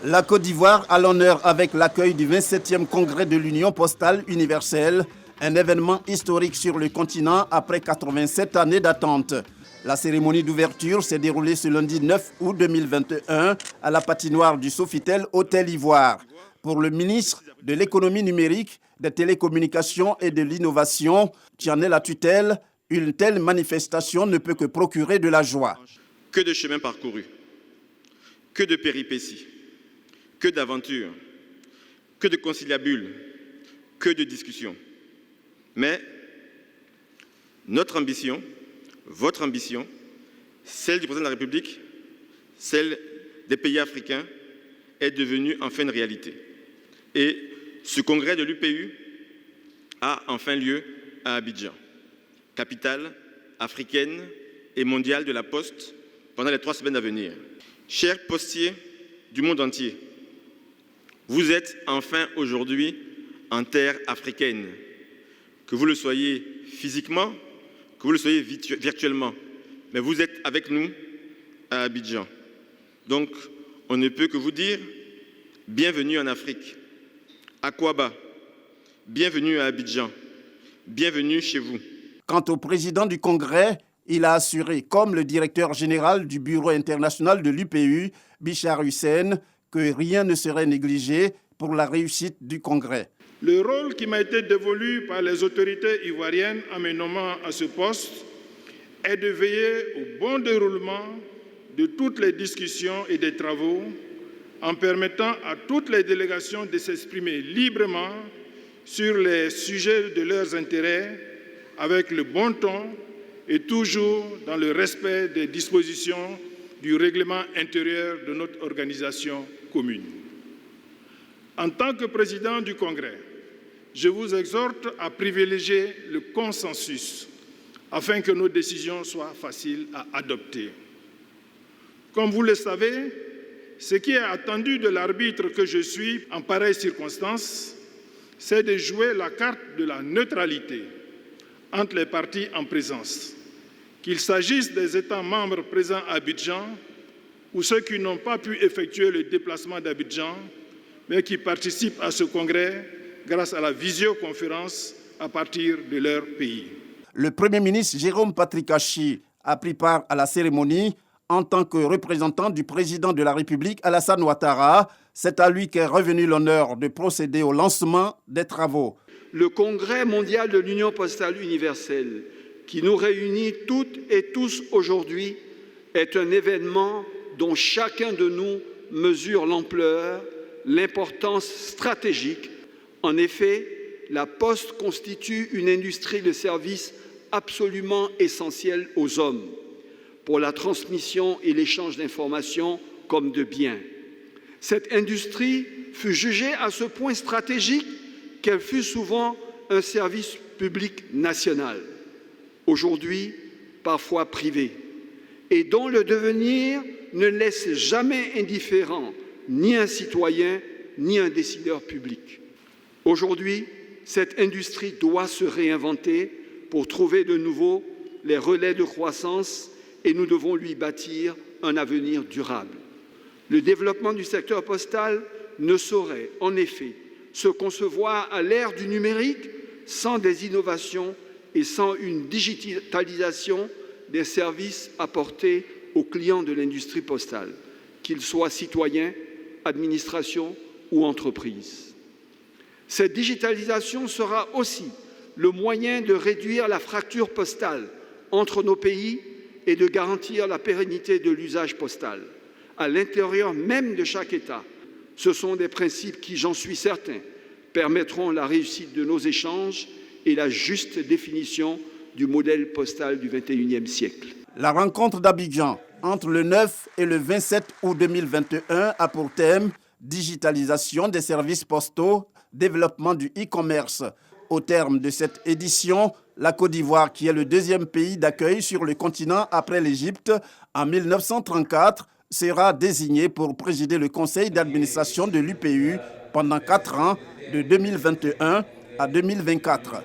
La Côte d'Ivoire à l'honneur avec l'accueil du 27e congrès de l'Union postale universelle, un événement historique sur le continent après 87 années d'attente. La cérémonie d'ouverture s'est déroulée ce lundi 9 août 2021 à la patinoire du Sofitel Hôtel Ivoire. Pour le ministre de l'économie numérique, des télécommunications et de l'innovation, qui en est la tutelle, une telle manifestation ne peut que procurer de la joie. Que de chemins parcourus, que de péripéties, que d'aventures, que de conciliabules, que de discussions. Mais notre ambition, votre ambition, celle du président de la République, celle des pays africains, est devenue enfin une réalité. Et ce congrès de l'UPU a enfin lieu à Abidjan, capitale africaine et mondiale de la Poste, pendant les 3 semaines à venir. Chers postiers du monde entier, vous êtes enfin aujourd'hui en terre africaine, que vous le soyez physiquement, que vous le soyez virtuellement, mais vous êtes avec nous à Abidjan. Donc, on ne peut que vous dire bienvenue en Afrique. Akwaba, bienvenue à Abidjan, bienvenue chez vous. Quant au président du Congrès, il a assuré, comme le directeur général du Bureau international de l'UPU, Bichar Hussein, que rien ne serait négligé pour la réussite du Congrès. Le rôle qui m'a été dévolu par les autorités ivoiriennes en me nommant à ce poste est de veiller au bon déroulement de toutes les discussions et des travaux en permettant à toutes les délégations de s'exprimer librement sur les sujets de leurs intérêts avec le bon ton et toujours dans le respect des dispositions du règlement intérieur de notre organisation commune. En tant que président du Congrès, je vous exhorte à privilégier le consensus afin que nos décisions soient faciles à adopter. Comme vous le savez, ce qui est attendu de l'arbitre que je suis en pareille circonstance, c'est de jouer la carte de la neutralité entre les parties en présence, qu'il s'agisse des États membres présents à Abidjan ou ceux qui n'ont pas pu effectuer le déplacement d'Abidjan, mais qui participent à ce congrès grâce à la visioconférence à partir de leur pays. Le Premier ministre Jérôme Patrick Achi a pris part à la cérémonie en tant que représentant du président de la République, Alassane Ouattara. C'est à lui qu'est revenu l'honneur de procéder au lancement des travaux. Le Congrès mondial de l'Union postale universelle, qui nous réunit toutes et tous aujourd'hui, est un événement dont chacun de nous mesure l'ampleur, l'importance stratégique. En effet, la Poste constitue une industrie de services absolument essentielle aux hommes, pour la transmission et l'échange d'informations comme de biens. Cette industrie fut jugée à ce point stratégique qu'elle fut souvent un service public national, aujourd'hui parfois privé, et dont le devenir ne laisse jamais indifférent ni un citoyen ni un décideur public. Aujourd'hui, cette industrie doit se réinventer pour trouver de nouveau les relais de croissance et nous devons lui bâtir un avenir durable. Le développement du secteur postal ne saurait, en effet, se concevoir à l'ère du numérique sans des innovations et sans une digitalisation des services apportés aux clients de l'industrie postale, qu'ils soient citoyens, administration ou entreprises. Cette digitalisation sera aussi le moyen de réduire la fracture postale entre nos pays et de garantir la pérennité de l'usage postal à l'intérieur même de chaque État. Ce sont des principes qui, j'en suis certain, permettront la réussite de nos échanges et la juste définition du modèle postal du XXIe siècle. La rencontre d'Abidjan entre le 9 et le 27 août 2021 a pour thème « Digitalisation des services postaux, développement du e-commerce ». Au terme de cette édition, la Côte d'Ivoire, qui est le 2e pays d'accueil sur le continent après l'Égypte en 1934, sera désignée pour présider le conseil d'administration de l'UPU pendant 4 ans, de 2021 à 2024.